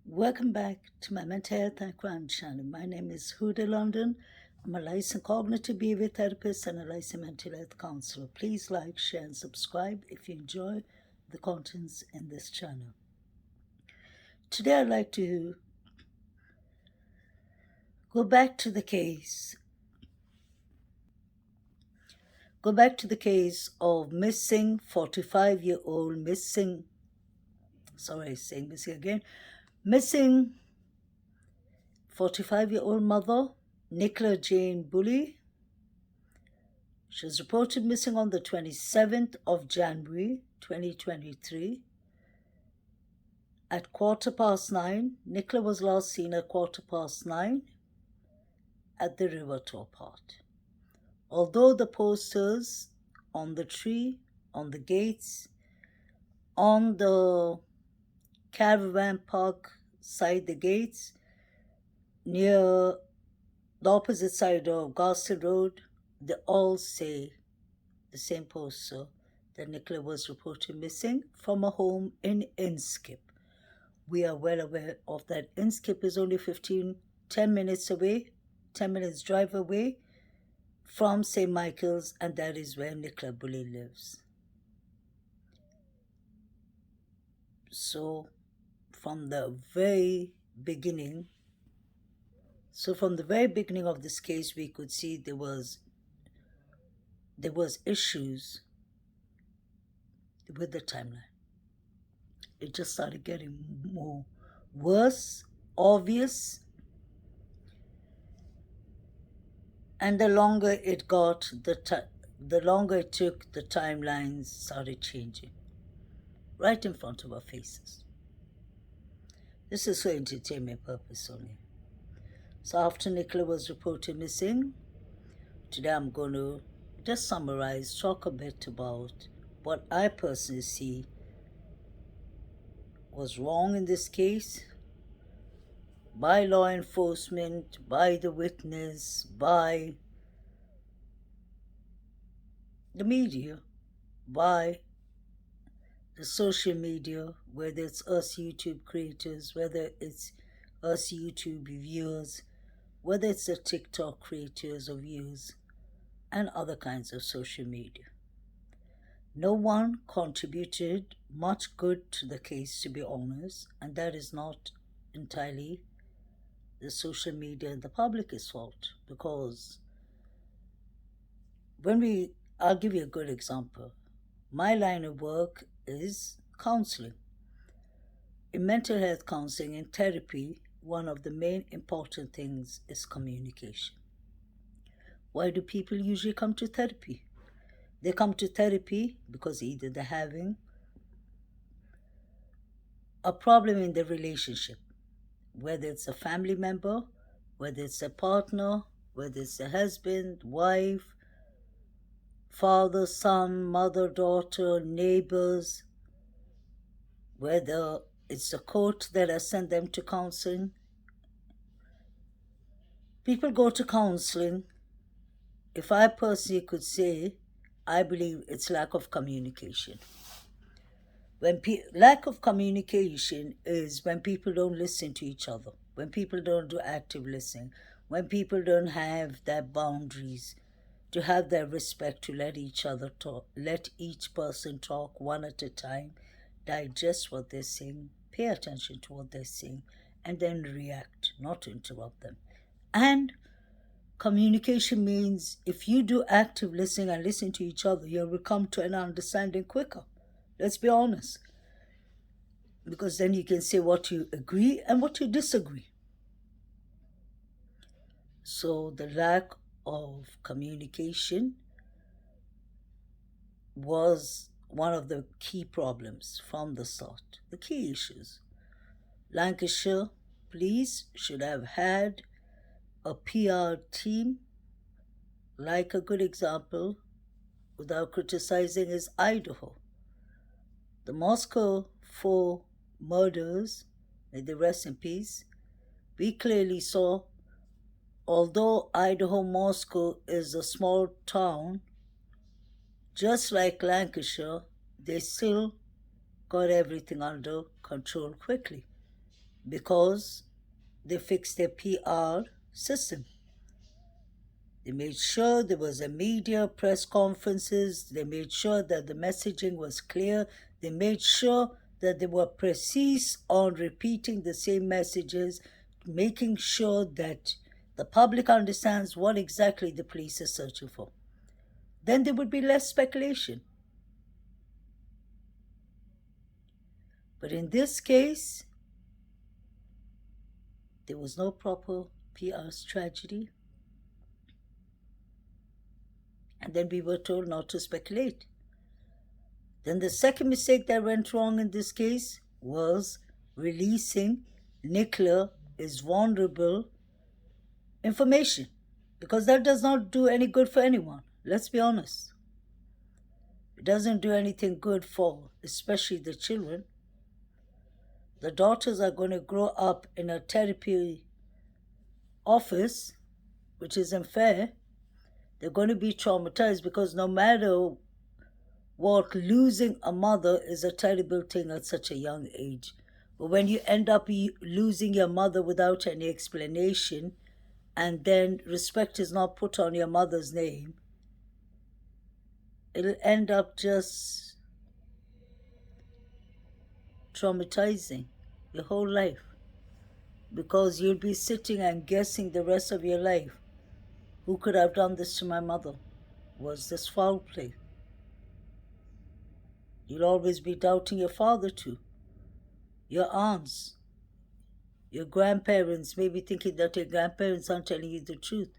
Welcome back to my mental health and crime channel. My name is Huda London. I'm a licensed cognitive behavior therapist and a licensed mental health counselor. Please like, share, and subscribe if you enjoy the contents in this channel. Today I'd like to go back to the case. Go back to the case of missing 45-year-old missing 45-year-old mother, Nicola Jane Bulley. She was reported missing on the 27th of January, 2023. At 9:15, Nicola was last seen at 9:15 at the river tour part. Although the posters on the tree, on the gates, on the caravan park side the gates, near the opposite side of Garcia Road, they all say the same poster that Nicola was reported missing from a home in Inskip. We are well aware of that. Inskip is only 10 minutes drive away from St. Michael's, and that is where Nicola Bulley lives. So from the very beginning of this case, we could see there was issues with the timeline. It just started getting worse, obvious, and the longer it got, the longer it took, the timelines started changing right in front of our faces. This is for entertainment purpose only. So after Nicola was reported missing, today I'm going to just summarize, talk a bit about what I personally see was wrong in this case by law enforcement, by the witness, by the media, by the social media, whether it's us YouTube creators, whether it's us YouTube viewers, whether it's the TikTok creators or viewers, and other kinds of social media. No one contributed much good to the case, to be honest, and that is not entirely the social media and the public's fault, because I'll give you a good example. My line of work is counseling. In mental health counseling and therapy, one of the main important things is communication. Why do people usually come to therapy? They come to therapy because either they're having a problem in their relationship, whether it's a family member, whether it's a partner, whether it's a husband, wife, father, son, mother, daughter, neighbors, whether it's the court that has sent them to counseling. People go to counseling. If I personally could say, I believe it's lack of communication. Lack of communication is when people don't listen to each other, when people don't do active listening, when people don't have their boundaries, to have their respect, to let each other talk, let each person talk one at a time, digest what they're saying, pay attention to what they're saying, and then react, not to interrupt them. And communication means if you do active listening and listen to each other, you will come to an understanding quicker. Let's be honest. Because then you can say what you agree and what you disagree. So the lack of communication was one of the key problems from the start, the key issues. Lancashire police should have had a PR team. Like a good example, without criticizing, is Idaho. The Moscow 4 murders, may they rest in peace, we clearly saw, although Idaho Moscow is a small town, just like Lancashire, they still got everything under control quickly because they fixed their PR system. They made sure there was a media press conferences. They made sure that the messaging was clear. They made sure that they were precise on repeating the same messages, making sure that the public understands what exactly the police are searching for. Then there would be less speculation. But in this case, there was no proper PR strategy. And then we were told not to speculate. Then the second mistake that went wrong in this case was releasing Nicola is vulnerable information, because that does not do any good for anyone. Let's be honest. It doesn't do anything good for especially the children. The daughters are going to grow up in a therapy office, which isn't fair. They're going to be traumatized because no matter what, losing a mother is a terrible thing at such a young age. But when you end up losing your mother without any explanation, and then respect is not put on your mother's name, it'll end up just traumatizing your whole life. Because you'll be sitting and guessing the rest of your life, who could have done this to my mother? Was this foul play? You'll always be doubting your father too, your aunts, your grandparents, maybe thinking that your grandparents aren't telling you the truth.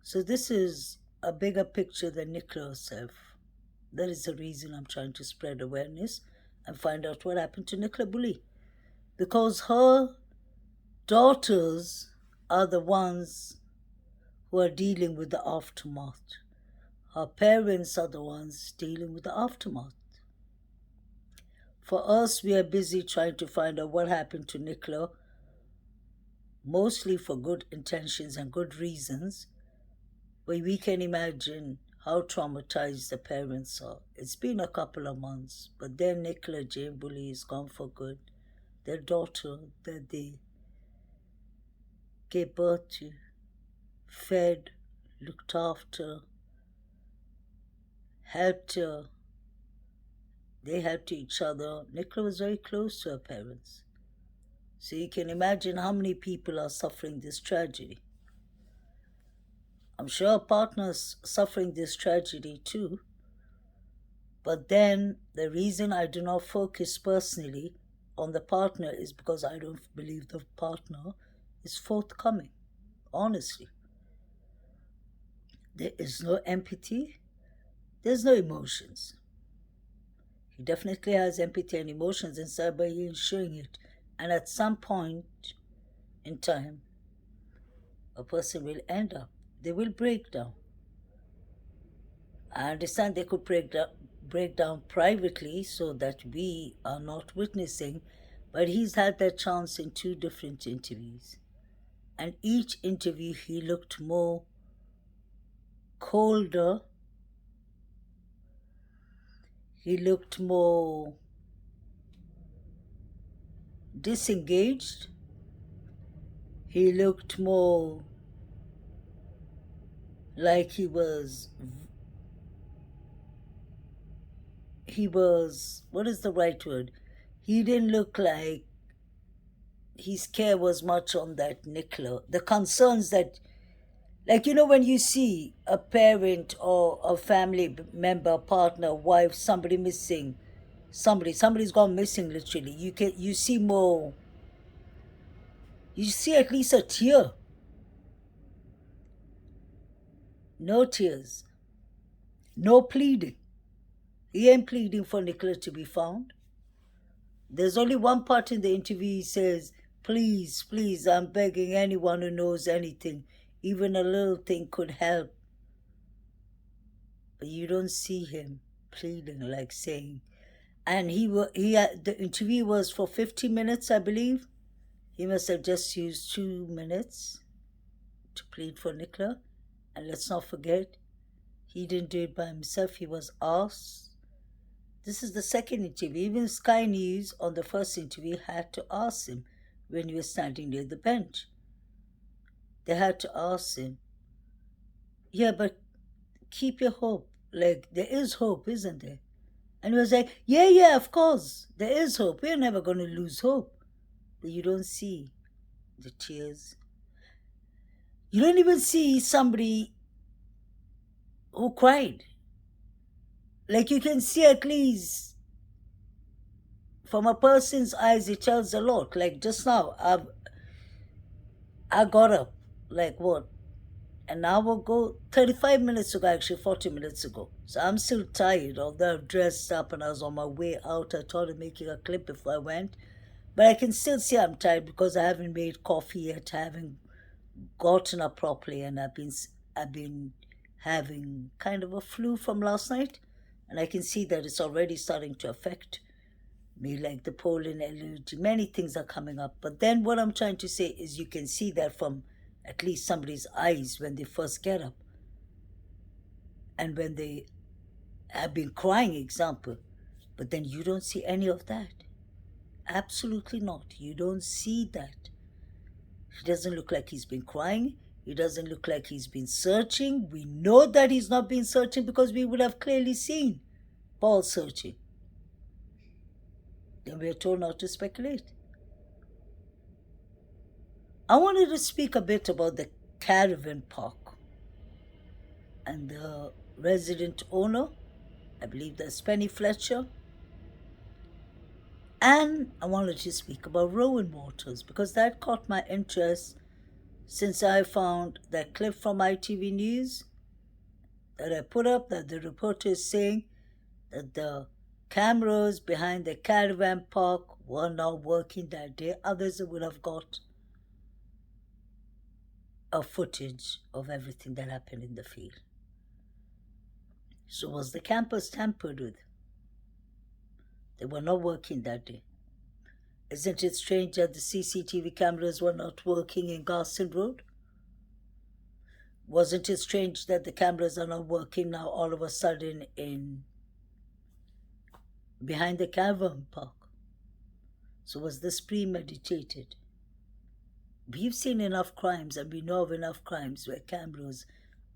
So this is a bigger picture than Nicola herself. That is the reason I'm trying to spread awareness and find out what happened to Nicola Bulley. Because her daughters are the ones who are dealing with the aftermath. Her parents are the ones dealing with the aftermath. For us, we are busy trying to find out what happened to Nicola, mostly for good intentions and good reasons, but we can imagine how traumatized the parents are. It's been a couple of months, but then Nicola Jane Bulley is gone for good. Their daughter that they gave birth to, fed, looked after, helped her. They helped each other. Nicola was very close to her parents. So you can imagine how many people are suffering this tragedy. I'm sure her partner's suffering this tragedy too. But then the reason I do not focus personally on the partner is because I don't believe the partner is forthcoming, honestly. There is no empathy. There's no emotions. He definitely has empathy and emotions inside, but he ain't showing it. And at some point in time, a person will end up, they will break down. I understand they could break down privately so that we are not witnessing, but he's had that chance in 2 different interviews. And each interview he looked more colder. He looked more disengaged. He looked more like he was, what is the right word? He didn't look like his care was much on that Nicola. The concerns that, like, when you see a parent or a family member, partner, wife, somebody missing, somebody's gone missing literally, you see more, you see at least a tear. No tears, no pleading. He ain't pleading for Nicola to be found. There's only one part in the interview he says, please, please, I'm begging anyone who knows anything, even a little thing could help. But you don't see him pleading, like saying, and the interview was for 50 minutes, I believe. He must have just used 2 minutes to plead for Nicola. And let's not forget, he didn't do it by himself. He was asked. This is the second interview. Even Sky News on the first interview had to ask him when he was standing near the bench. They had to ask him, yeah, but keep your hope. Like, there is hope, isn't there? And he was like, yeah, of course, there is hope. We're never going to lose hope. But you don't see the tears. You don't even see somebody who cried. Like, you can see at least from a person's eyes, it tells a lot. Like, just now, I got up, like what, an hour ago, 35 minutes ago, actually 40 minutes ago. So I'm still tired, although I've dressed up and I was on my way out. I thought of making a clip before I went. But I can still see I'm tired because I haven't made coffee yet. I haven't gotten up properly, and I've been having kind of a flu from last night. And I can see that it's already starting to affect me, like the pollen allergy. Many things are coming up. But then what I'm trying to say is you can see that from at least somebody's eyes when they first get up. And when they have been crying, example. But then you don't see any of that. Absolutely not. You don't see that. He doesn't look like he's been crying. He doesn't look like he's been searching. We know that he's not been searching because we would have clearly seen Paul searching. Then we are told not to speculate. I wanted to speak a bit about the caravan park and the resident owner. I believe that's Penny Fletcher. And I wanted to speak about Rowan Waters because that caught my interest since I found that clip from ITV News that I put up, that the reporter is saying that the cameras behind the caravan park were not working that day. Others would have got a footage of everything that happened in the field. So was the campus tampered with? They were not working that day. Isn't it strange that the CCTV cameras were not working in Garston Road? Wasn't it strange that the cameras are not working now all of a sudden behind the caravan park? So was this premeditated? We've seen enough crimes, and we know of enough crimes where cameras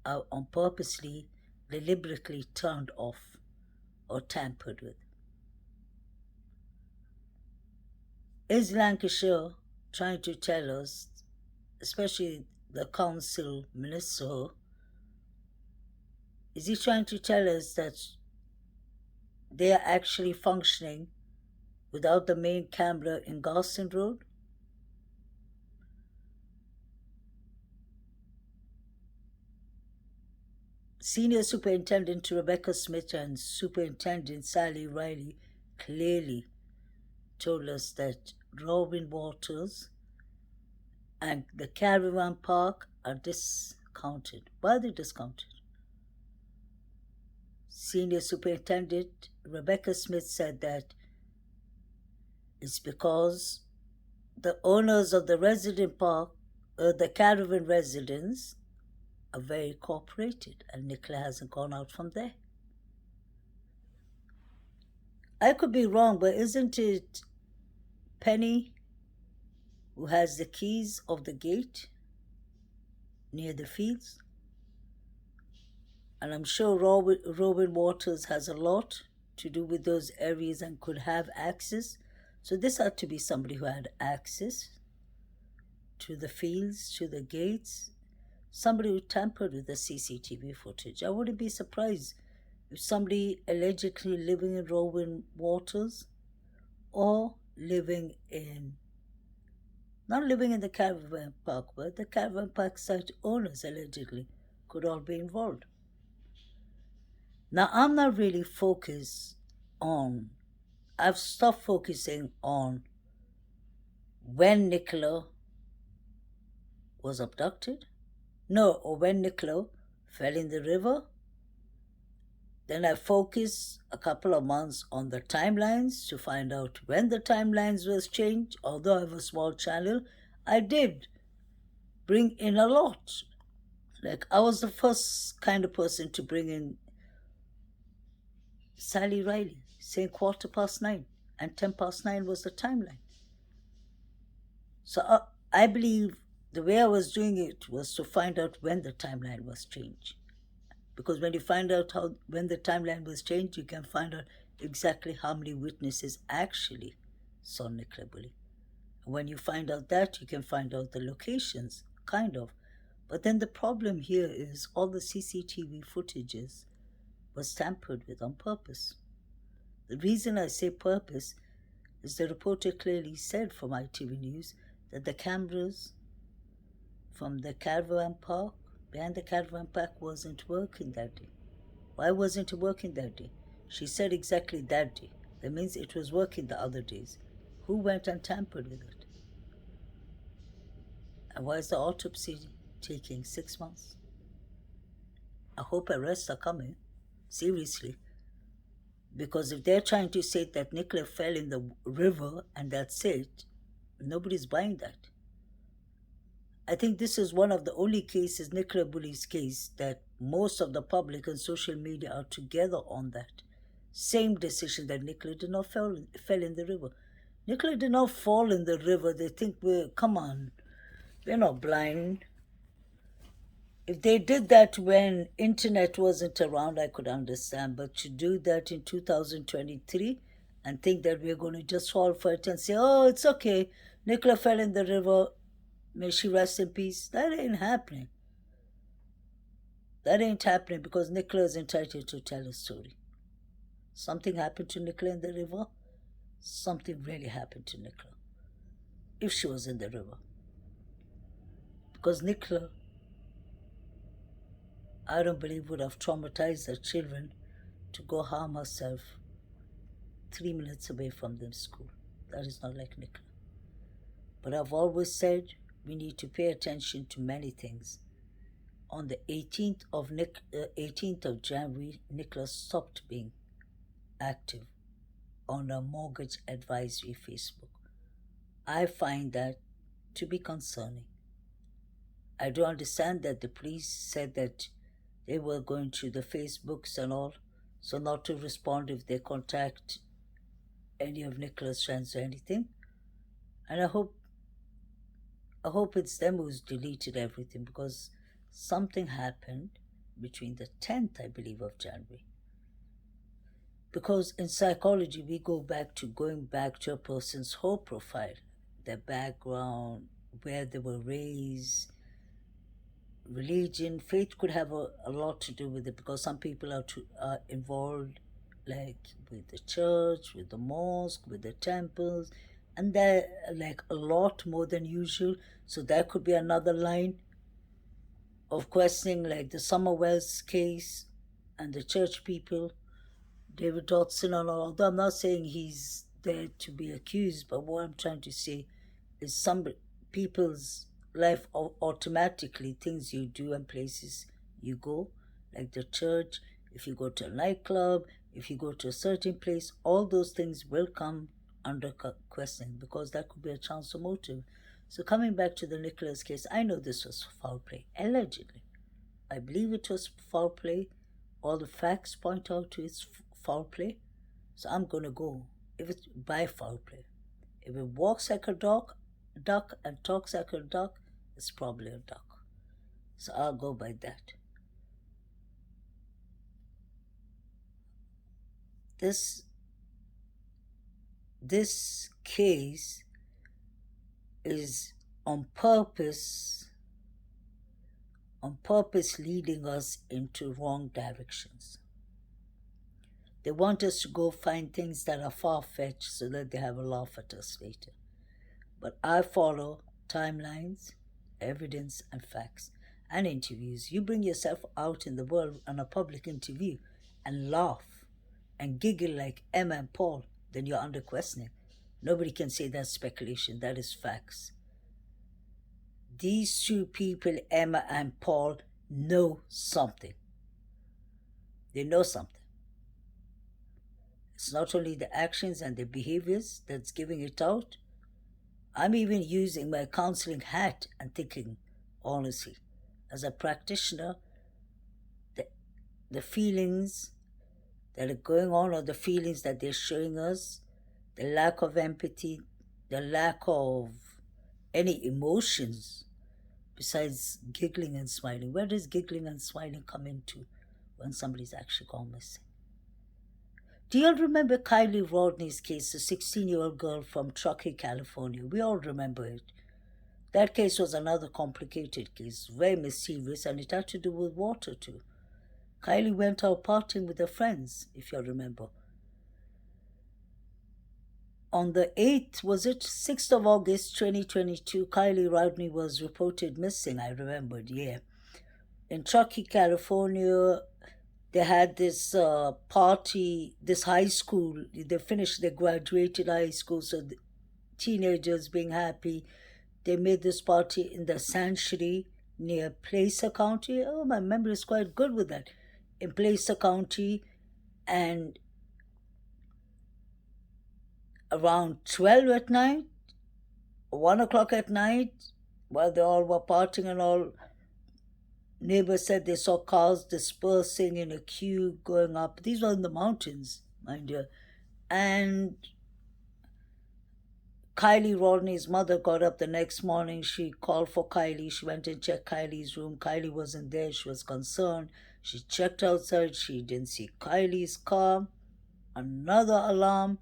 are on purposely, deliberately turned off or tampered with. Is Lancashire trying to tell us, especially the council minister, is he trying to tell us that they are actually functioning without the main camera in Garston Road? Senior Superintendent Rebecca Smith and Superintendent Sally Riley clearly told us that Robin Waters and the caravan park are discounted. Why are they discounted? Senior Superintendent Rebecca Smith said that it's because the owners of the resident park, the caravan residents, are very cooperated, and Nicola hasn't gone out from there. I could be wrong, but isn't it Penny who has the keys of the gate near the fields? And I'm sure Robin Waters has a lot to do with those areas and could have access. So this had to be somebody who had access to the fields, to the gates, somebody who tampered with the CCTV footage. I wouldn't be surprised if somebody allegedly living in Robin Waters or not living in the caravan park, but the caravan park site owners allegedly could all be involved. Now, I'm not really I've stopped focusing on when Nicola was abducted. No, or when Nicola fell in the river. Then I focused a couple of months on the timelines to find out when the timelines was changed. Although I have a small channel, I did bring in a lot. Like, I was the first kind of person to bring in Sally Riley saying 9:15 and 9:10 was the timeline. So I believe the way I was doing it was to find out when the timeline was changed. Because when you find out when the timeline was changed, you can find out exactly how many witnesses actually saw Nicola Bulley. And when you find out that, you can find out the locations, kind of. But then the problem here is all the CCTV footages was tampered with on purpose. The reason I say purpose is the reporter clearly said from ITV News that the cameras from the caravan park, behind the caravan park, wasn't working that day. Why wasn't it working that day? She said exactly that day. That means it was working the other days. Who went and tampered with it? And why is the autopsy taking 6 months? I hope arrests are coming. Seriously. Because if they're trying to say that Nicola fell in the river and that's it, nobody's buying that. I think this is one of the only cases, Nicola Bulley's case, that most of the public and social media are together on that. Same decision that Nicola did not fell in the river. Nicola did not fall in the river. They think come on, we're not blind. If they did that when internet wasn't around, I could understand. But to do that in 2023 and think that we're going to just fall for it and say, oh, it's okay, Nicola fell in the river, may she rest in peace, that ain't happening. That ain't happening because Nicola is entitled to tell a story. Something happened to Nicola in the river. Something really happened to Nicola if she was in the river. Because Nicola, I don't believe, would have traumatized her children to go harm herself 3 minutes away from them school. That is not like Nicola. But I've always said we need to pay attention to many things. On the 18th of January, Nicola stopped being active on a mortgage advisory Facebook. I find that to be concerning. I do understand that the police said that they were going through the Facebooks and all, so not to respond if they contact any of Nicola's friends or anything. And I hope it's them who's deleted everything, because something happened between the 10th, I believe, of January. Because in psychology, we go back to a person's whole profile, their background, where they were raised, religion. Faith could have a lot to do with it, because some people are involved, like with the church, with the mosque, with the temples, and they're like a lot more than usual. So that could be another line of questioning, like the Summerwells case and the church people, David Dodson and all. Although I'm not saying he's there to be accused, but what I'm trying to say is some people's life automatically, things you do and places you go, like the church, if you go to a nightclub, if you go to a certain place, all those things will come under questioning, because that could be a chance or motive. So coming back to the Nicola's case, I know this was foul play, allegedly. I believe it was foul play. All the facts point out to it's foul play. So I'm going to go if it's by foul play. If it walks like a duck and talks like a duck, it's probably a duck. So I'll go by that. This case is on purpose leading us into wrong directions. They want us to go find things that are far-fetched so that they have a laugh at us later. But I follow timelines, evidence, and facts, and interviews. You bring yourself out in the world on a public interview and laugh and giggle like Emma and Paul, then you're under questioning. Nobody can say that's speculation. That is facts. These two people, Emma and Paul, know something. They know something. It's not only the actions and the behaviors that's giving it out. I'm even using my counseling hat and thinking, honestly, as a practitioner, the feelings that are going on or the feelings that they're showing us, the lack of empathy, the lack of any emotions besides giggling and smiling. Where does giggling and smiling come into when somebody's actually gone missing? Do you all remember Kylie Rodney's case, the 16-year-old girl from Truckee, California? We all remember it. That case was another complicated case, very mysterious, and it had to do with water too. Kylie went out partying with her friends, if you remember. On the 8th, was it 6th of August 2022, Kylie Rodney was reported missing, I remembered, yeah. In Truckee, California, they had this party, this high school, they graduated high school, so the teenagers being happy, they made this party in the sanctuary near Placer County. Oh, my memory is quite good with that. In Placer County, and around 12 at night, 1 o'clock at night, while they all were partying and all, neighbors said they saw cars dispersing in a queue going up. These were in the mountains, mind you. And Kylie Rodney's mother got up the next morning. She called for Kylie. She went and checked Kylie's room. Kylie wasn't there. She was concerned. She checked outside. She didn't see Kylie's car. Another alarm.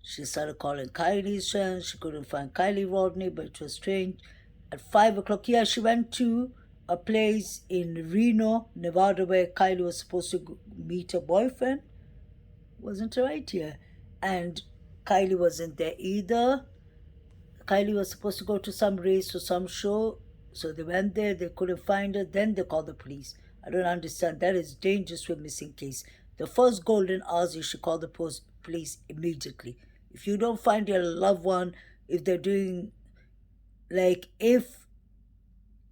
She started calling Kylie's friends. She couldn't find Kylie Rodney, but it was strange. At 5 o'clock, she went to a place in Reno, Nevada, where Kylie was supposed to meet her boyfriend. Wasn't right here. And Kylie wasn't there either. Kylie was supposed to go to some race or some show, so they went there, they couldn't find her, then they called the police. I don't understand. That is dangerous with missing case. The first golden hours, you should call the police immediately. If you don't find your loved one, if they're doing, if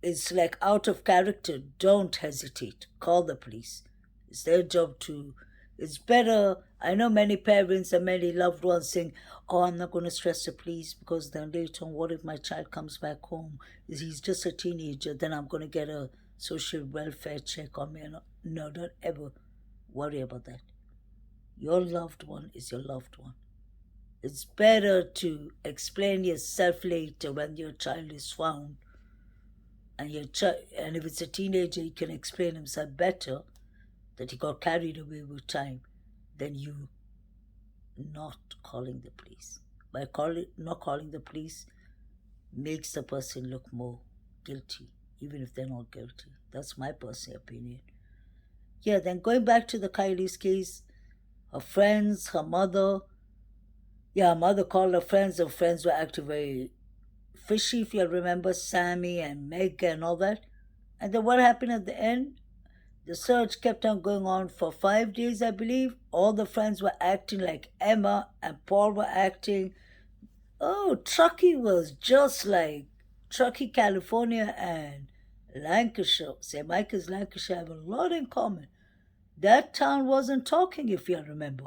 it's out of character, don't hesitate. Call the police. It's their job to. It's better. I know many parents and many loved ones saying, oh, I'm not going to stress the police because then later on, what if my child comes back home? He's just a teenager, then I'm going to get a social welfare check on me. No, don't ever worry about that. Your loved one is your loved one. It's better to explain yourself later when your child is found. And if it's a teenager, he can explain himself better that he got carried away with time than you not calling the police. By not calling the police makes the person look more guilty, even if they're not guilty. That's my personal opinion. Yeah, then going back to the Kylie's case, her friends, her mother. Yeah, her mother called her friends. Her friends were acting very fishy, if you remember, Sammy and Meg and all that. And then what happened at the end? The search kept on going on for 5 days, I believe. All the friends were acting like Emma and Paul were acting. Oh, Truckee was just like Truckee, California and Lancashire. St. Michael's, Lancashire have a lot in common. That town wasn't talking, if you remember.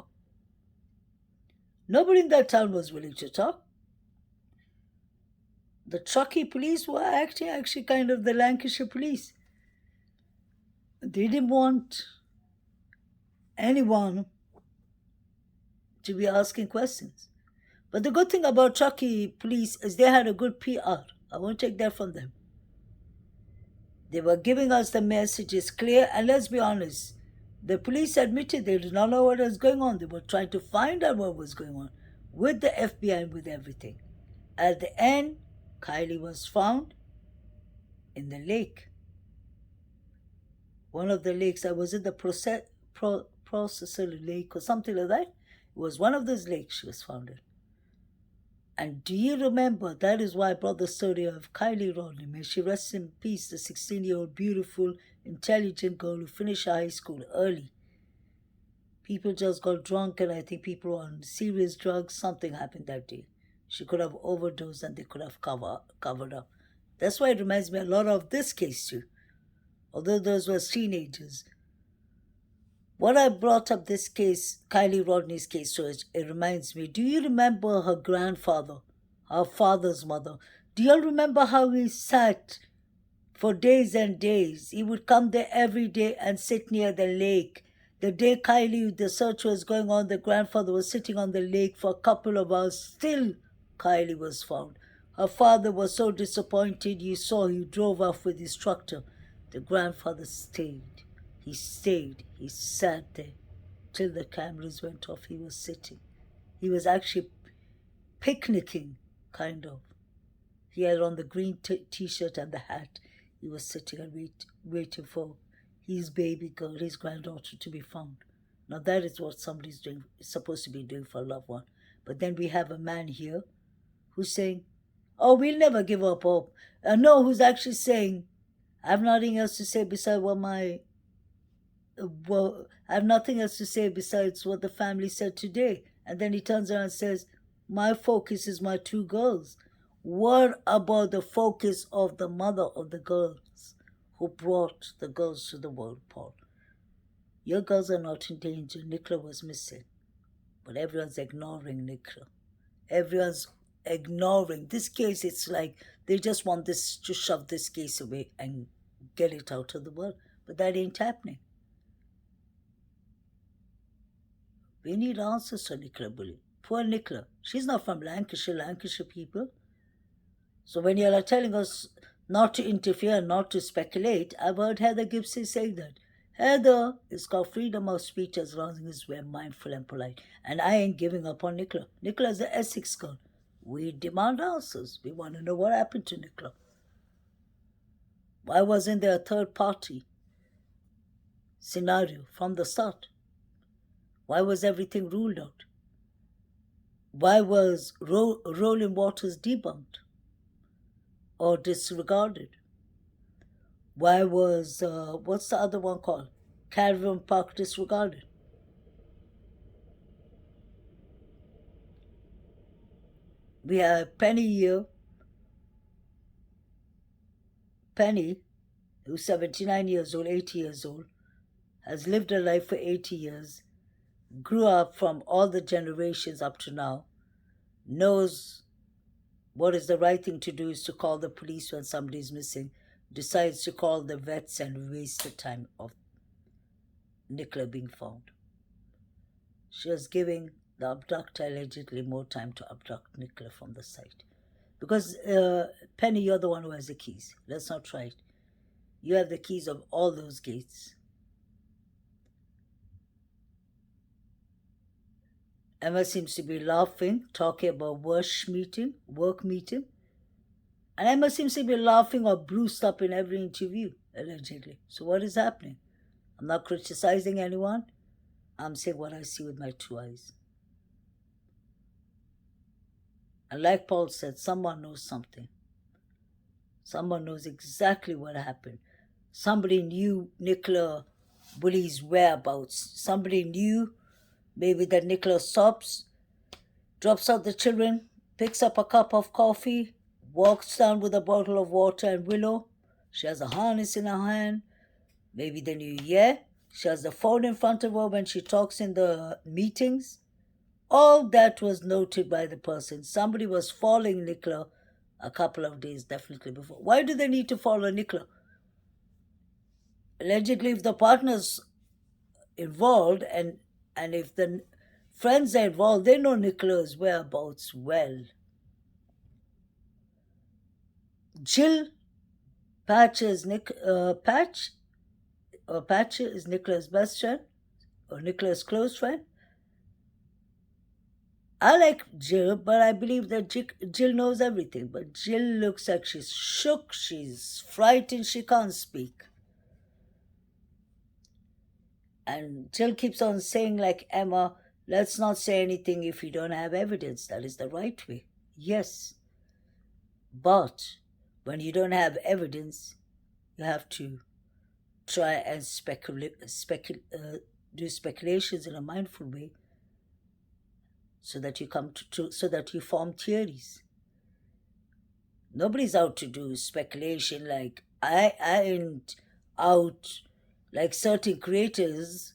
Nobody in that town was willing to talk. The Truckee police were acting actually kind of the Lancashire police. They didn't want anyone to be asking questions. But the good thing about Truckee police is they had a good PR. I won't take that from them. They were giving us the messages clear, and let's be honest, the police admitted they did not know what was going on. They were trying to find out what was going on with the FBI and with everything. At the end, Kylie was found in the lake. One of the lakes, I was in the processor lake or something like that. It was one of those lakes she was found in. And do you remember, that is why I brought the story of Kylie Rodney. May she rest in peace, the 16-year-old beautiful, intelligent girl who finished high school early. People just got drunk, and I think people were on serious drugs. Something happened that day. She could have overdosed and they could have covered up. That's why it reminds me a lot of this case too. Although those were teenagers. What I brought up this case, Kylie Rodney's case, so it reminds me, do you remember her grandfather, her father's mother? Do you all remember how he sat for days and days? He would come there every day and sit near the lake. The day Kylie, the search was going on, the grandfather was sitting on the lake for a couple of hours. Still, Kylie was found. Her father was so disappointed. You saw he drove off with his tractor. The grandfather stayed. He sat there till the cameras went off. He was sitting. He was actually picnicking, kind of. He had on the green t-shirt and the hat. He was sitting and waiting for his baby girl, his granddaughter, to be found. Now that is what somebody's doing, supposed to be doing for a loved one. But then we have a man here who's saying, oh, we'll never give up hope. No, who's actually saying, I have nothing else to say besides I have nothing else to say besides what the family said today. And then he turns around and says, my focus is my two girls. What about the focus of the mother of the girls who brought the girls to the world, Paul? Your girls are not in danger. Nicola was missing. But everyone's ignoring Nicola. Everyone's ignoring this case. It's like they just want this to shove this case away and get it out of the world. But that ain't happening. We need answers for Nicola Bulley. Poor Nicola. She's not from Lancashire people. So when you are telling us not to interfere, not to speculate, I've heard Heather Gibson say that. Heather, it's called freedom of speech as long as we're mindful and polite. And I ain't giving up on Nicola. Nicola's an Essex girl. We demand answers. We want to know what happened to Nicola. Why wasn't there a third party scenario from the start? Why was everything ruled out? Why was Rolling Waters debunked or disregarded? Why was, what's the other one called? Caravan Park disregarded? We have Penny here. Penny, who's 79 years old, 80 years old, has lived her life for 80 years, grew up from all the generations up to now, knows what is the right thing to do is to call the police when somebody's missing, decides to call the vets and waste the time of Nicola being found. She was giving the abductor allegedly more time to abduct Nicola from the site. Because, Penny, you're the one who has the keys. Let's not try it. You have the keys of all those gates. Emma seems to be laughing, talking about work meeting. And Emma seems to be laughing or bruised up in every interview, allegedly. So what is happening? I'm not criticizing anyone. I'm saying what I see with my two eyes. And like Paul said, someone knows something. Someone knows exactly what happened. Somebody knew Nicola Bulley's whereabouts. Somebody knew maybe that Nicola stops, drops out the children, picks up a cup of coffee, walks down with a bottle of water and willow. She has a harness in her hand. Maybe they knew, she has the phone in front of her when she talks in the meetings. All that was noted by the person. Somebody was following Nicola a couple of days definitely before. Why do they need to follow Nicola? Allegedly, if the partner's involved and if the friends are involved, they know Nicola's whereabouts well. Jill Patch is Patch is Nicola's best friend or Nicola's close friend. I like Jill, but I believe that Jill knows everything. But Jill looks like she's shook, she's frightened, she can't speak. And Jill keeps on saying, like Emma, let's not say anything if you don't have evidence. That is the right way. Yes. But when you don't have evidence, you have to try and do speculations in a mindful way so that you so that you form theories. Nobody's out to do speculation like I ain't out like certain creators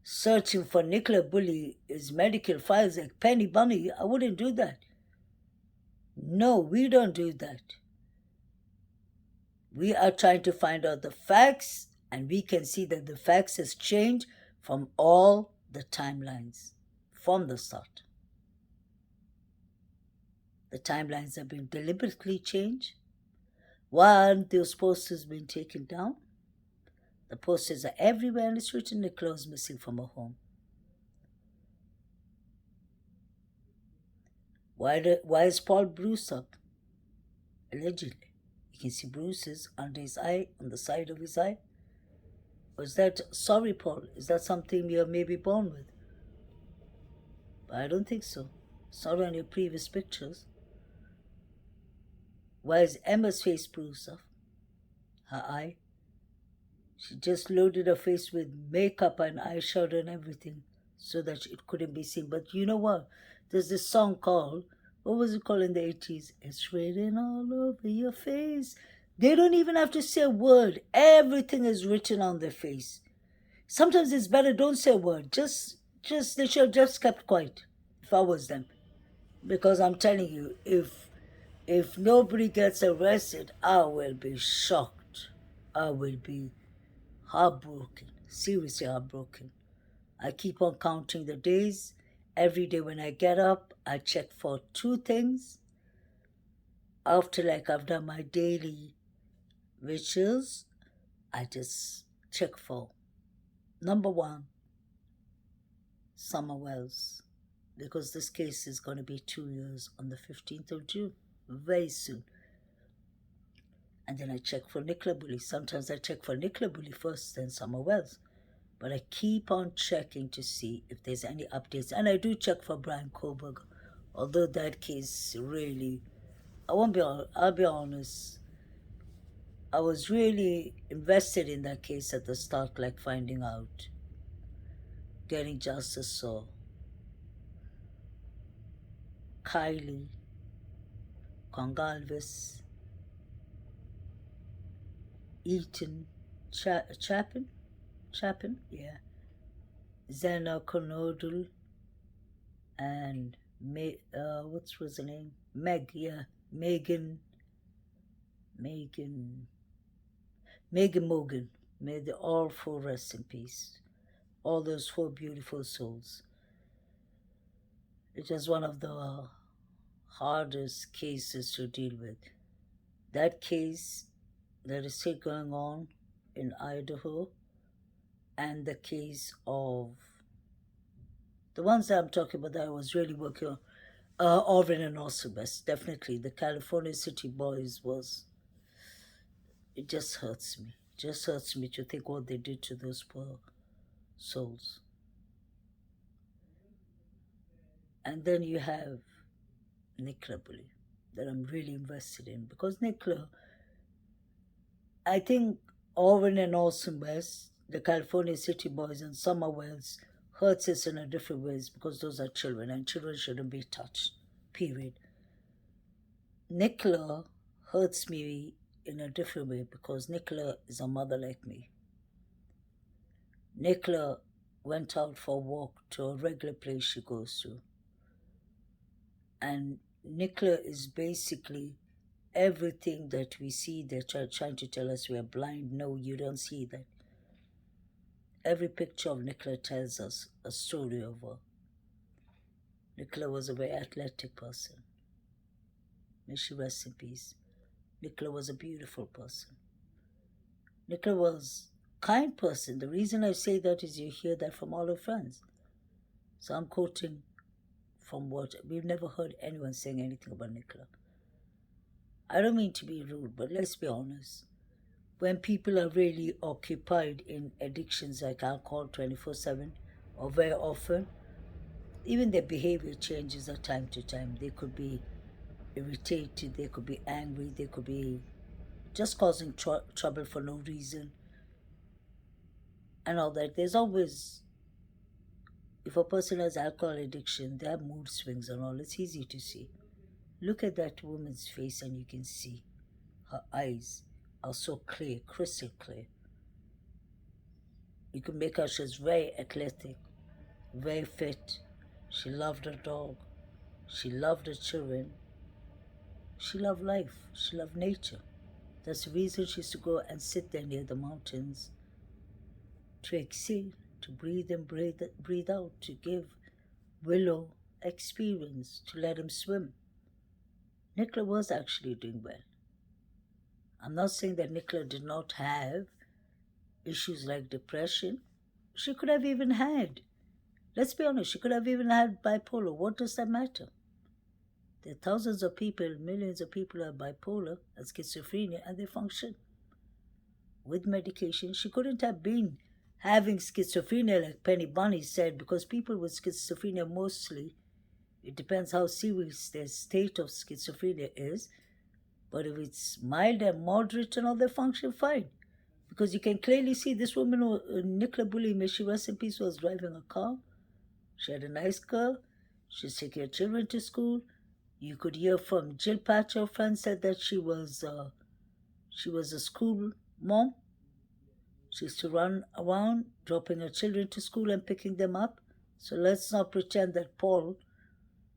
searching for Nicola Bulley's medical files like Penny Bunny. I wouldn't do that. No, we don't do that. We are trying to find out the facts, and we can see that the facts has changed from all the timelines from the start. The timelines have been deliberately changed. Why aren't those posters being taken down? The posters are everywhere and it's written Nicola's missing from her home. Why is Paul bruised up? Allegedly. You can see bruises under his eye, on the side of his eye. Was that, sorry Paul, is that something you're maybe born with? But I don't think so. Sorry on your previous pictures. Why is Emma's face bruised up? Her eye? She just loaded her face with makeup and eyeshadow and everything so that it couldn't be seen. But you know what? There's this song called, what was it called in the 80s? It's written all over your face. They don't even have to say a word. Everything is written on their face. Sometimes it's better don't say a word. They should have just kept quiet if I was them. Because I'm telling you, if nobody gets arrested, I will be shocked. I will be heartbroken, seriously heartbroken. I keep on counting the days. Every day when I get up, I check for two things. After like I've done my daily rituals, I just check for number one, Summer Wells, because this case is going to be 2 years on the 15th of June, very soon. And then I check for Nicola Bulley. Sometimes I check for Nicola Bulley first, then Summer Wells. But I keep on checking to see if there's any updates. And I do check for Brian Koberg. Although that case really, I'll be honest, I was really invested in that case at the start, like finding out, getting justice for Kylie, Congalvis, Eaton, Chapin, yeah, Zena Conodal, and what was her name? Megan Morgan. May they all four rest in peace. All those four beautiful souls. It was one of the hardest cases to deal with. That case that is still going on in Idaho, and the case of the ones that I'm talking about that I was really working on, Orvin and Osubes, definitely. The California City Boys was, it just hurts me. It just hurts me to think what they did to those poor souls. And then you have Nicola Bulley that I'm really invested in, because Nicola, I think Orvin and Osubes, the California City Boys, and Summer Wells hurts us in a different ways because those are children and children shouldn't be touched, period. Nicola hurts me in a different way because Nicola is a mother like me. Nicola went out for a walk to a regular place she goes to. And Nicola is basically everything that we see. They're trying to tell us we are blind. No, you don't see that. Every picture of Nicola tells us a story of her. Nicola was a very athletic person. May she rest in peace. Nicola was a beautiful person. Nicola was a kind person. The reason I say that is you hear that from all her friends. So I'm quoting from what we've never heard anyone saying anything about Nicola. I don't mean to be rude, but let's be honest. When people are really occupied in addictions like alcohol 24/7 or very often, even their behavior changes at time to time. They could be irritated, they could be angry, they could be just causing trouble for no reason and all that. There's always, if a person has alcohol addiction, they have mood swings and all. It's easy to see. Look at that woman's face and you can see her eyes are so clear, crystal clear. You can make out she's very athletic, very fit. She loved her dog. She loved her children. She loved life. She loved nature. That's the reason she used to go and sit there near the mountains to exhale, to breathe and breathe out, to give Willow experience, to let him swim. Nicola was actually doing well. I'm not saying that Nicola did not have issues like depression. She could have even had, let's be honest, she could have even had bipolar. What does that matter? There are thousands of people, millions of people who have bipolar and schizophrenia, and they function. With medication, she couldn't have been having schizophrenia like Penny Bunny said, because people with schizophrenia mostly, it depends how serious their state of schizophrenia is, but if it's mild and moderate and all, they function fine. Because you can clearly see this woman, Nicola Bulley, may she rest in peace, was driving a car. She had a nice car. She's taking her children to school. You could hear from Jill Patch, her friend, said that she was a school mom. She used to run around, dropping her children to school and picking them up. So let's not pretend that Paul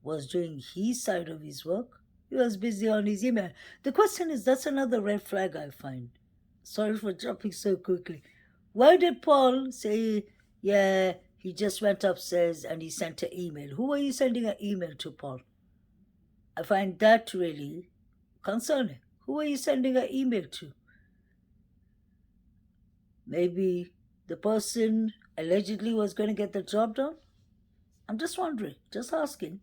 was doing his side of his work. He was busy on his email. The question is, that's another red flag I find. Sorry for jumping so quickly. Why did Paul say, yeah, he just went upstairs and he sent an email? Who are you sending an email to, Paul? I find that really concerning. Who are you sending an email to? Maybe the person allegedly was going to get the job done? I'm just wondering, just asking.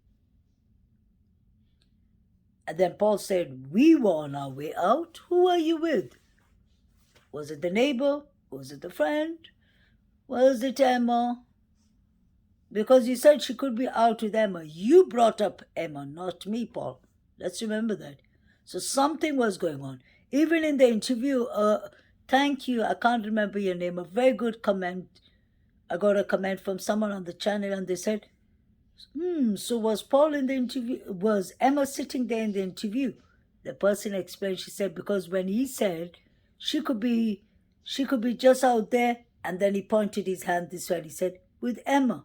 And then Paul said, we were on our way out. Who are you with? Was it the neighbor? Was it the friend? Was it Emma? Because you said she could be out with Emma. You brought up Emma, not me, Paul. Let's remember that. So something was going on. Even in the interview, thank you, I can't remember your name, a very good comment. I got a comment from someone on the channel and they said, so was Paul in the interview? Was Emma sitting there in the interview? The person explained, she said, because when he said she could be just out there, and then he pointed his hand this way and he said, with Emma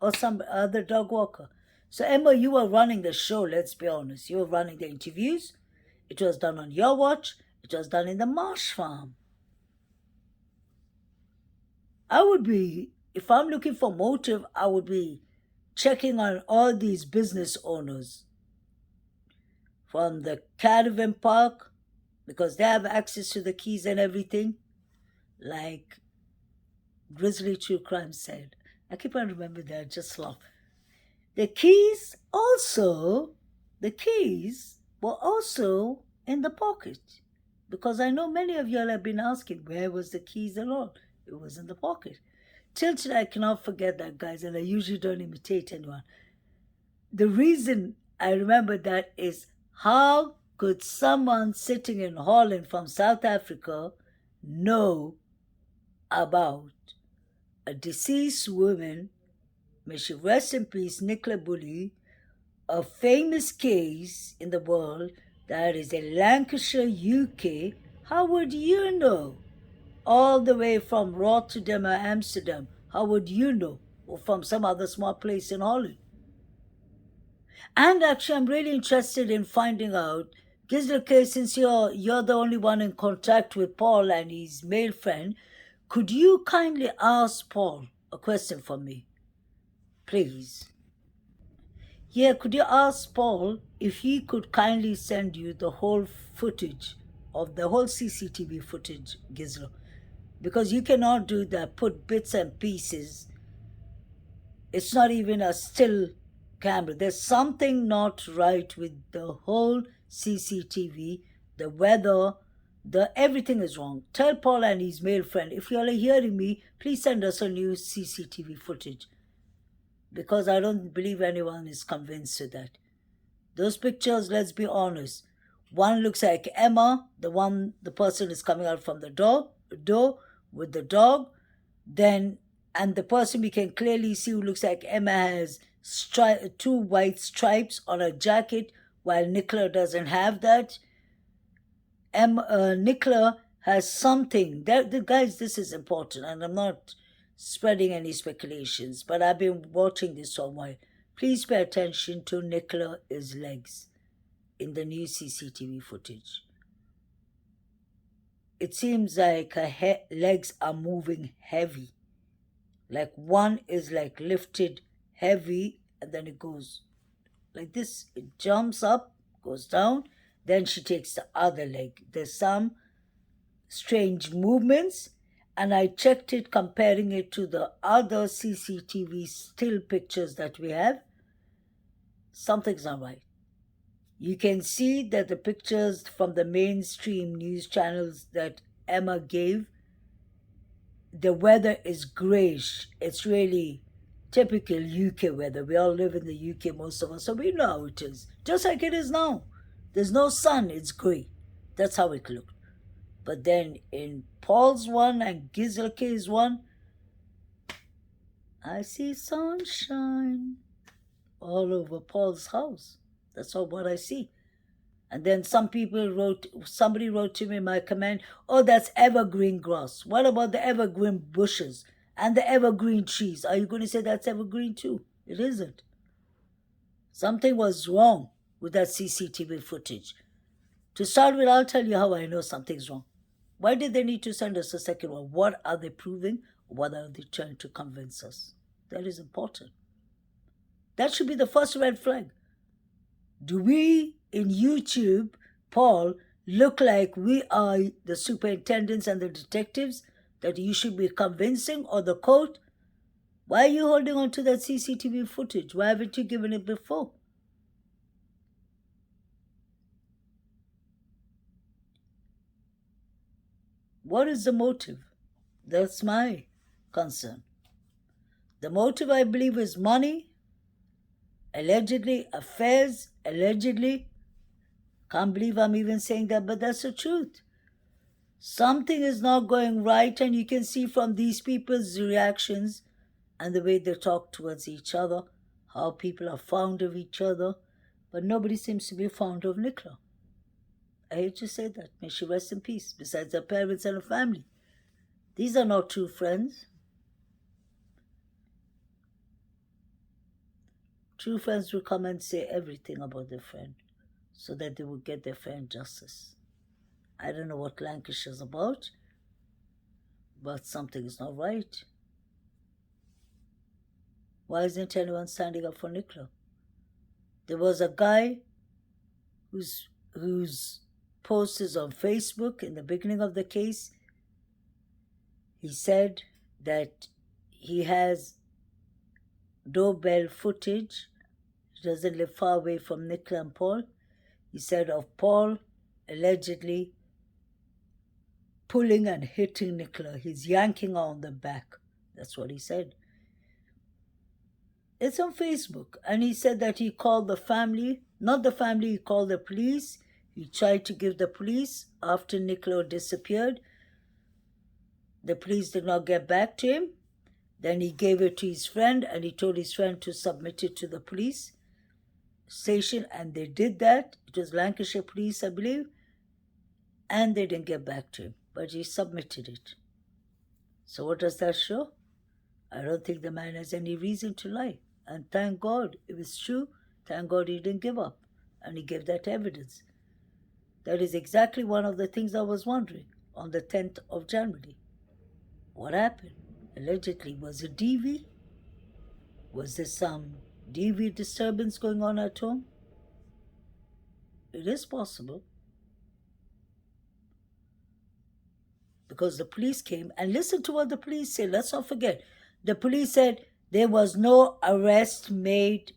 or some other dog walker. So Emma, you were running the show, let's be honest. You were running the interviews. It was done on your watch. It was done in the Marsh Farm. I would be, if I'm looking for motive, I would be checking on all these business owners from the caravan park, because they have access to the keys and everything, like Grizzly True Crime said. I keep on remembering that, I just laugh. The keys were also in the pocket, because I know many of y'all have been asking, where was the keys and all? It was in the pocket. Till today, I cannot forget that, guys, and I usually don't imitate anyone. The reason I remember that is, how could someone sitting in Holland from South Africa know about a deceased woman, may she rest in peace, Nicola Bulley, a famous case in the world that is in Lancashire, UK? How would you know? All the way from Rotterdam or Amsterdam, how would you know? Or from some other small place in Holland? And actually, I'm really interested in finding out, Gizla, since you're the only one in contact with Paul and his male friend, Could you kindly ask Paul a question for me, please? Yeah, could you ask Paul if he could kindly send you the whole footage of the whole CCTV footage, Gizlo? Because you cannot do that, put bits and pieces. It's not even a still camera. There's something not right with the whole CCTV, the weather, the everything is wrong. Tell Paul and his male friend, if you are hearing me, please send us a new CCTV footage. Because I don't believe anyone is convinced of that. Those pictures, let's be honest. One looks like Emma, the person is coming out from the door with the dog. Then, and the person we can clearly see who looks like Emma has two white stripes on her jacket, while Nicola doesn't have that. Nicola has something. Guys, this is important, and I'm not spreading any speculations, but I've been watching this for a while. Please pay attention to Nicola's legs in the new CCTV footage. It seems like her legs are moving heavy. Like one is like lifted heavy and then it goes like this. It jumps up, goes down, then she takes the other leg. There's some strange movements, and I checked it comparing it to the other CCTV still pictures that we have. Something's not right. You can see that the pictures from the mainstream news channels that Emma gave, the weather is grayish. It's really typical UK weather. We all live in the UK, most of us, so we know how it is. Just like it is now. There's no sun, it's grey. That's how it looked. But then in Paul's one and Gizelke's one, I see sunshine all over Paul's house. That's all what I see. And then somebody wrote to me in my comment, oh, that's evergreen grass. What about the evergreen bushes and the evergreen trees? Are you going to say that's evergreen too? It isn't. Something was wrong with that CCTV footage. To start with, I'll tell you how I know something's wrong. Why did they need to send us a second one? What are they proving? What are they trying to convince us? That is important. That should be the first red flag. Do we in YouTube, Paul, look like we are the superintendents and the detectives that you should be convincing, or the court? Why are you holding on to that CCTV footage? Why haven't you given it before? What is the motive? That's my concern. The motive, I believe, is money, allegedly, affairs, allegedly. Can't believe I'm even saying that, but that's the truth. Something is not going right, and you can see from these people's reactions and the way they talk towards each other, how people are fond of each other, but nobody seems to be fond of Nicola. I hate to say that. May she rest in peace, besides her parents and her family. These are not true friends. True friends will come and say everything about their friend so that they will get their friend justice. I don't know what Lancashire's about, but something is not right. Why isn't anyone standing up for Nicola? There was a guy whose post is on Facebook in the beginning of the case. He said that he has doorbell footage. He doesn't live far away from Nicola and Paul. He said of Paul allegedly pulling and hitting Nicola. He's yanking her on the back. That's what he said. It's on Facebook. And he said that he called the family, not the family, he called the police. He tried to give the police after Nicola disappeared. The police did not get back to him. Then he gave it to his friend, and he told his friend to submit it to the police station, and they did that. It was Lancashire police, I believe, and they didn't get back to him, but he submitted it. So what does that show? I don't think the man has any reason to lie. And thank God, if it's true, thank God he didn't give up, and he gave that evidence. That is exactly one of the things I was wondering on the 10th of January. What happened? Allegedly, was it DV? Was there some DV disturbance going on at home? It is possible. Because the police came, and listen to what the police said. Let's not forget. The police said there was no arrest made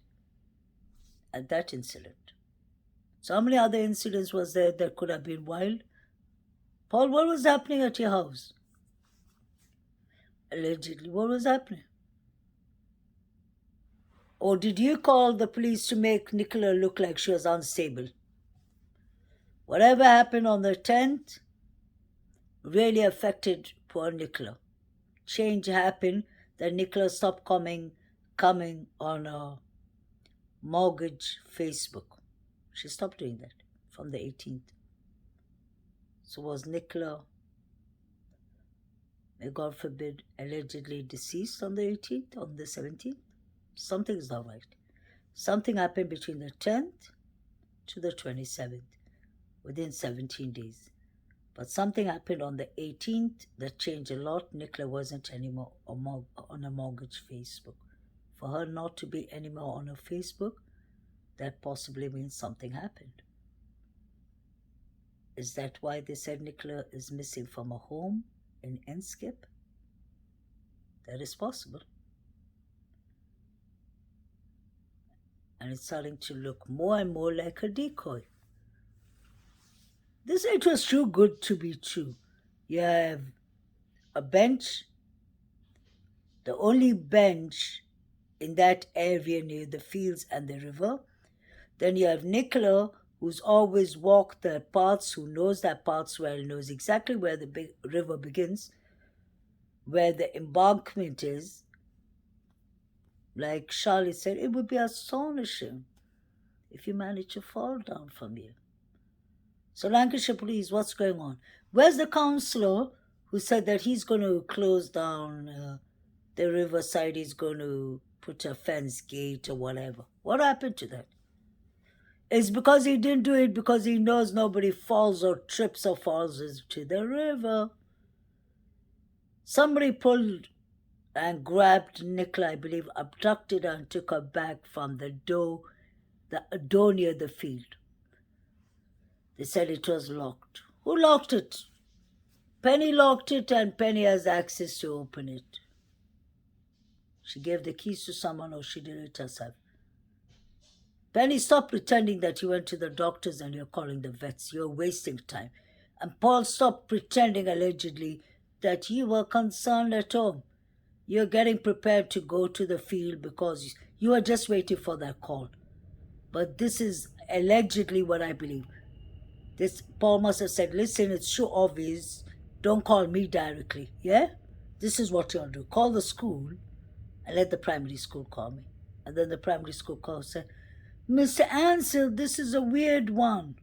at that incident. So how many other incidents was there that could have been wild? Paul, what was happening at your house? Allegedly, what was happening? Or did you call the police to make Nicola look like she was unstable? Whatever happened on the 10th really affected poor Nicola. Change happened that Nicola stopped coming on a mortgage Facebook. She stopped doing that from the 18th. So was Nicola, may God forbid, allegedly deceased on the 18th, on the 17th? Something's not right. Something happened between the 10th to the 27th, within 17 days. But something happened on the 18th that changed a lot. Nicola wasn't anymore on a mortgage Facebook. For her not to be anymore on her Facebook, that possibly means something happened. Is that why they said Nicola is missing from a home in Enskip? That is possible. And it's starting to look more and more like a decoy. It was too good to be true. You have a bench, the only bench in that area near the fields and the river. Then you have Nicola, who's always walked the paths, who knows that paths well, knows exactly where the big river begins, where the embankment is. Like Charlie said, it would be astonishing if you manage to fall down from here. So Lancashire Police, what's going on? Where's the councillor who said that he's going to close down the riverside, he's going to put a fence gate or whatever? What happened to that? It's because he didn't do it because he knows nobody falls or trips or falls into the river. Somebody pulled and grabbed Nicola, I believe, abducted her and took her back from the door near the field. They said it was locked. Who locked it? Penny locked it, and Penny has access to open it. She gave the keys to someone, or she did it herself. Penny, stop pretending that you went to the doctors and you're calling the vets. You're wasting time. And Paul, stop pretending allegedly that you were concerned at home. You're getting prepared to go to the field because you are just waiting for that call. But this is allegedly what I believe. Paul must have said, listen, it's so obvious. Don't call me directly, yeah? This is what you'll do. Call the school and let the primary school call me. And then the primary school call said, Mr. Ansel, this is a weird one.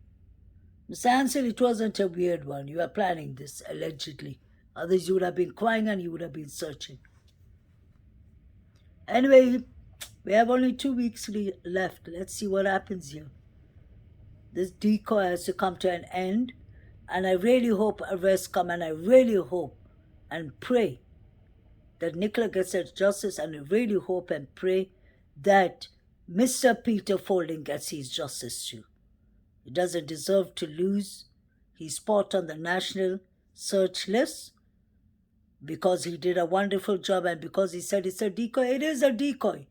Mr. Ansel, it wasn't a weird one. You are planning this, allegedly. Others, you would have been crying and you would have been searching. Anyway, we have only 2 weeks left. Let's see what happens here. This decoy has to come to an end. And I really hope arrests come, and I really hope and pray that Nicola gets her justice, and I really hope and pray that Mr. Peter Folding gets his justice too. He doesn't deserve to lose his spot on the national search list because he did a wonderful job, and because he said it's a decoy. It is a decoy.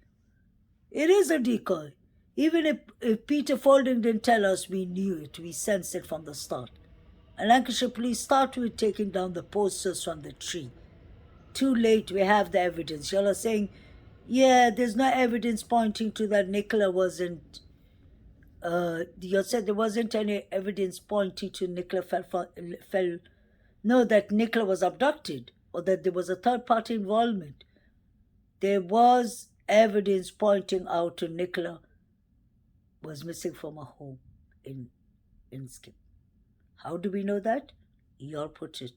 It is a decoy. Even if Peter Folding didn't tell us, we knew it. We sensed it from the start. And Lancashire Police start with taking down the posters from the tree. Too late, we have the evidence. Y'all are saying, yeah, there's no evidence pointing to that Nicola wasn't... you said there wasn't any evidence pointing to Nicola fell... No, that Nicola was abducted or that there was a third-party involvement. There was evidence pointing out to Nicola was missing from a home in Skip. How do we know that? Y'all put it,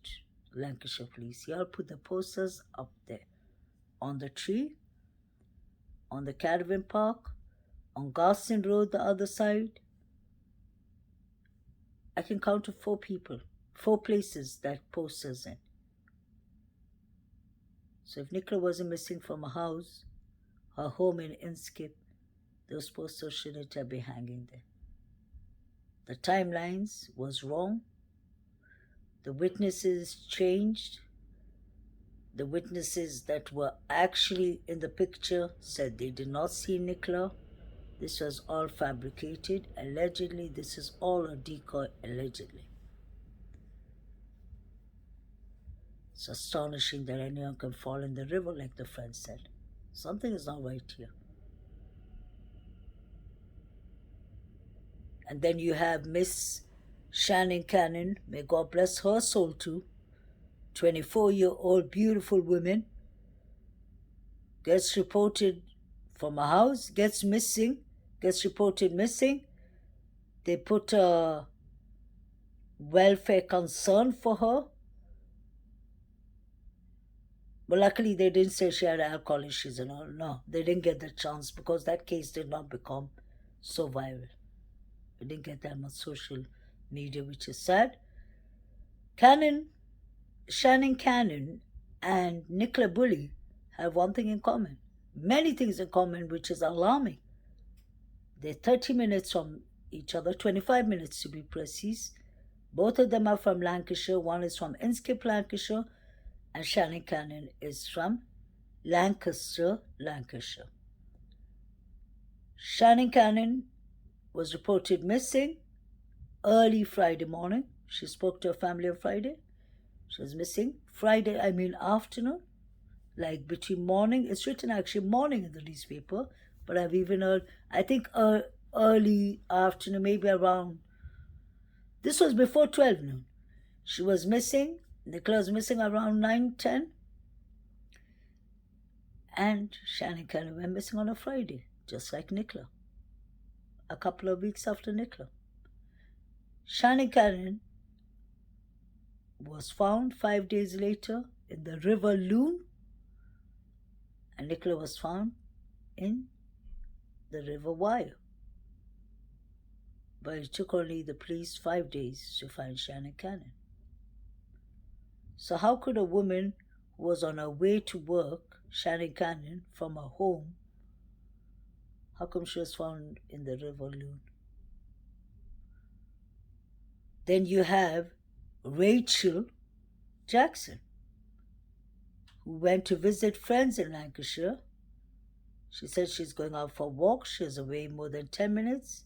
Lancashire Police. Y'all put the posters up there. On the tree, on the caravan park, on Garston Road, the other side. I can count to 4 people, 4 places that posters in. So if Nicola wasn't missing from her home in Inskip, those posters shouldn't have been hanging there. The timelines was wrong. The witnesses changed. The witnesses that were actually in the picture said they did not see Nicola. This was all fabricated. Allegedly, this is all a decoy, allegedly. It's astonishing that anyone can fall in the river, like the friend said. Something is not right here. And then you have Miss Shannon Cannon, may God bless her soul too, 24-year-old beautiful woman, gets reported from a house, gets reported missing. They put a welfare concern for her. But luckily they didn't say she had alcohol issues and all. No, they didn't get the chance because that case did not become so viral. It didn't get that much social media, which is sad. Shannon Cannon and Nicola Bulley have one thing in common. Many things in common, which is alarming. They're 30 minutes from each other, 25 minutes to be precise. Both of them are from Lancashire. One is from Inskip, Lancashire, and Shannon Cannon is from Lancaster, Lancashire. Shannon Cannon was reported missing early Friday morning. She spoke to her family on Friday. She was missing Friday, afternoon, like between morning. It's written actually morning in the newspaper, but I've even heard, I think early afternoon, maybe around, this was before 12 noon. She was missing. Nicola was missing around 9:10. And Shannon Cannon went missing on a Friday, just like Nicola. A couple of weeks after Nicola. Shannon Cannon was found 5 days later in the River Loon, and Nicola was found in the River Wye. But it took only the police 5 days to find Shannon Cannon. So how could a woman who was on her way to work, Shannon Cannon, from her home, how come she was found in the River Loon? Then you have Rachel Jackson, who went to visit friends in Lancashire. She said she's going out for a walk. She was away more than 10 minutes.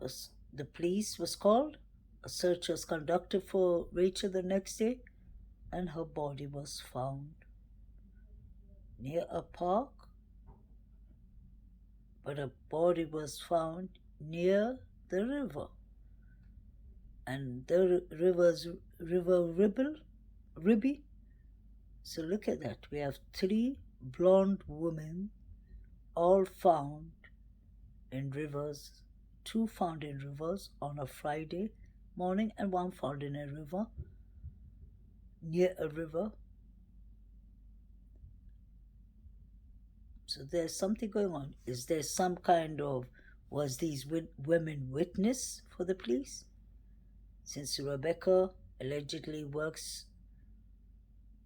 The police was called. A search was conducted for Rachel the next day, and her body was found near a park. But her body was found near the river. And the river's River Ribby. So look at that. We have 3 blonde women all found in rivers. 2 found in rivers on a Friday morning and 1 found in a river, near a river. So there's something going on. Is there some kind of, was these women witness for the police? Since Rebecca allegedly works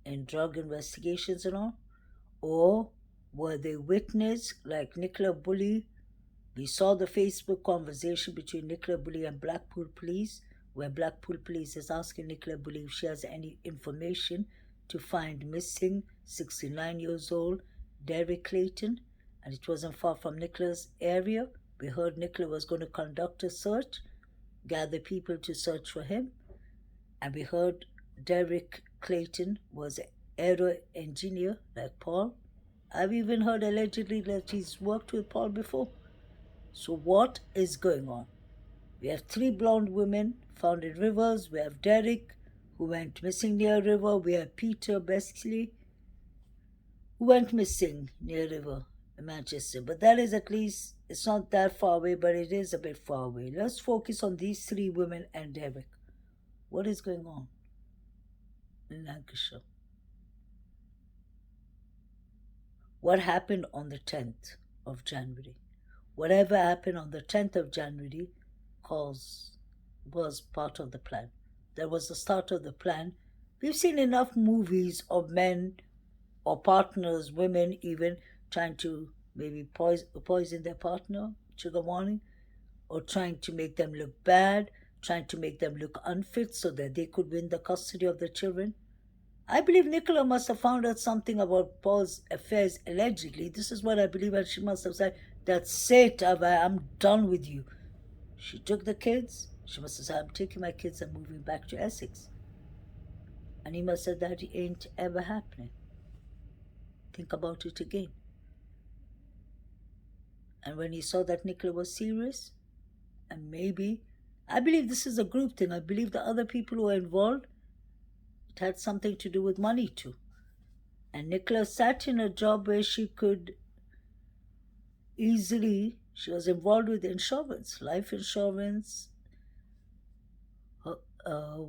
in drug investigations and all? Or were they witness like Nicola Bulley? We saw the Facebook conversation between Nicola Bulley and Blackpool Police, where Blackpool Police is asking Nicola Bulley if she has any information to find missing 69 years old Derek Clayton, and it wasn't far from Nicola's area. We heard Nicola was going to conduct a search, gather people to search for him, and we heard Derek Clayton was an aero engineer like Paul. I've even heard allegedly that he's worked with Paul before. So what is going on? We have 3 blonde women found in rivers. We have Derek, who went missing near a river. We have Peter Besley, who went missing near a river in Manchester. But that is, at least, it's not that far away, but it is a bit far away. Let's focus on these 3 women and Derek. What is going on in Lancashire? What happened on the 10th of January? Whatever happened on the 10th of January was part of the plan. That was the start of the plan We've seen enough movies of men or partners, women even, trying to maybe poison their partner, trigger warning, or trying to make them look bad, trying to make them look unfit so that they could win the custody of the children. I believe Nicola must have found out something about Paul's affairs allegedly. This is what I believe, and she must have said, "That's it, I'm done with you." She took the kids. She must have said, "I'm taking my kids and moving back to Essex." And he must have said, "That ain't ever happening. Think about it again." And when he saw that Nicola was serious, and maybe, I believe this is a group thing. I believe the other people who were involved, it had something to do with money too. And Nicola sat in a job where she could easily, she was involved with insurance, life insurance,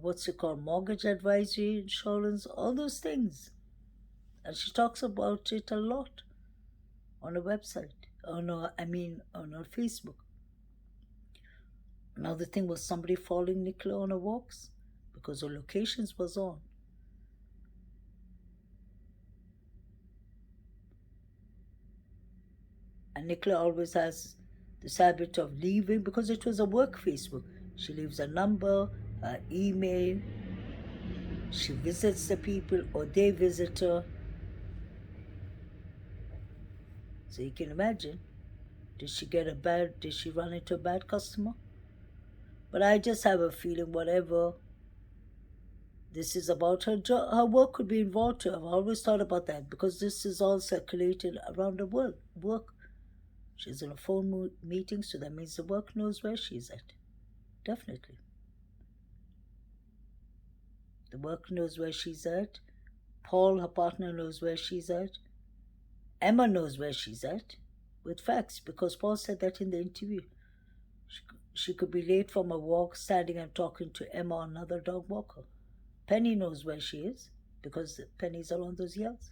what's it called, mortgage advisory insurance, all those things. And she talks about it a lot on her website. Oh no, I mean on her Facebook. Another thing was somebody following Nicola on her walks because her locations was on. And Nicola always has this habit of leaving because it was a work Facebook. She leaves a number, her email, she visits the people or they visit her. So you can imagine, did she run into a bad customer? But I just have a feeling whatever this is about, her work could be involved too. I've always thought about that because this is all circulated around the world. Work. She's in a phone meeting, so that means the work knows where she's at. Definitely. The work knows where she's at. Paul, her partner, knows where she's at. Emma knows where she's at with facts because Paul said that in the interview. She could be late from a walk, standing and talking to Emma, another dog walker. Penny knows where she is because Penny's are on those yells.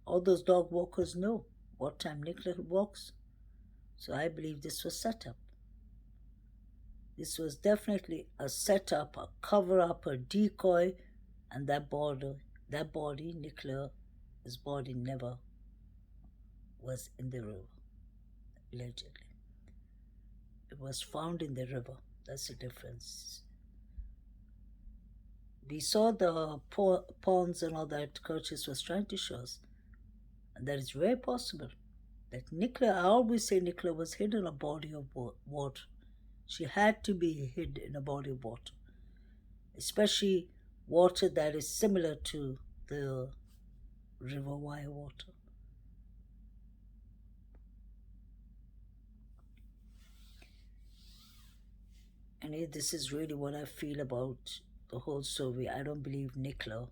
All those dog walkers know what time Nicola walks. So I believe this was set up. This was definitely a setup, a cover-up, a decoy, and that body, Nicola's body never was in the river, allegedly. It was found in the river. That's the difference. We saw the ponds and all that Curtis was trying to show us, and that is very possible that Nicola, I always say Nicola was hid in a body of water. She had to be hid in a body of water, especially water that is similar to the river Wye water. And this is really what I feel about the whole story. I don't believe Nicola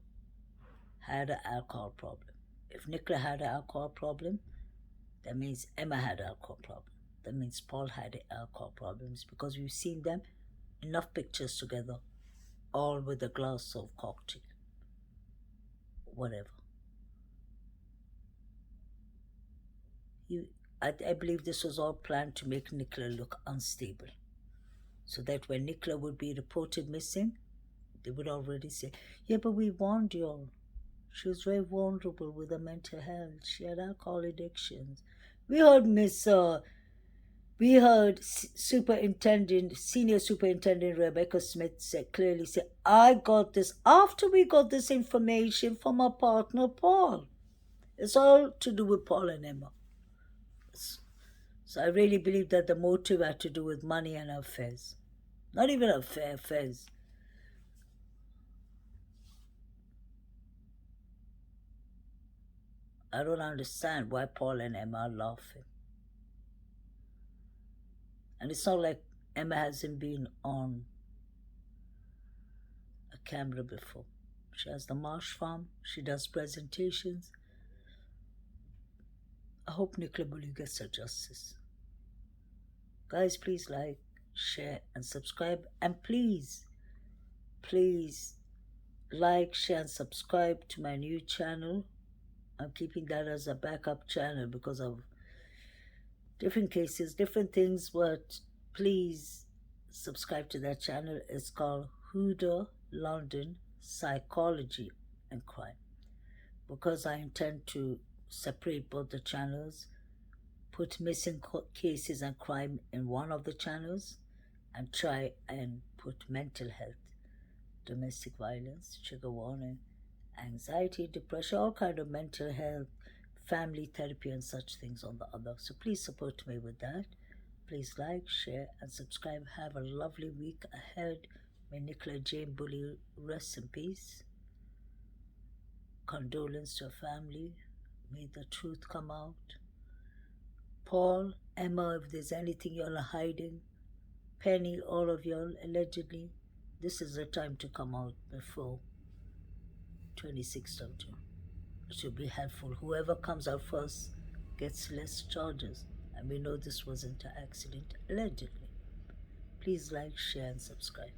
had an alcohol problem. If Nicola had an alcohol problem, that means Emma had an alcohol problem. That means Paul had alcohol problems because we've seen them enough pictures together, all with a glass of cocktail, whatever. I believe this was all planned to make Nicola look unstable, so that when Nicola would be reported missing, they would already say, "Yeah, but we warned you all. She was very vulnerable with her mental health. She had alcohol addictions." We heard Senior Superintendent Rebecca Smith clearly say, "I got this after we got this information from our partner Paul." It's all to do with Paul and Emma. So I really believe that the motive had to do with money and affairs. Not even affairs. I don't understand why Paul and Emma are laughing. And it's not like Emma hasn't been on a camera before. She has the Marsh Farm. She does presentations. I hope Nicola Bulley gets her justice. Guys, please like, share, and subscribe. And please like, share, and subscribe to my new channel. I'm keeping that as a backup channel because of different cases, different things, but please subscribe to that channel. It's called Huda London psychology, and crime. Because I intend to separate both the channels, put missing cases and crime in one of the channels, and try and put mental health, domestic violence, trigger warning, anxiety, depression, all kind of mental health, family therapy, and such things on the other. So please support me with that. Please like, share, and subscribe. Have a lovely week ahead. May Nicola Jane Bulley rest in peace. Condolence to her family. May the truth come out. Paul, Emma, if there's anything you're hiding, Penny, all of y'all, allegedly, this is the time to come out before 26th of June. It should be helpful. Whoever comes out first gets less charges. And we know this wasn't an accident, allegedly. Please like, share, and subscribe.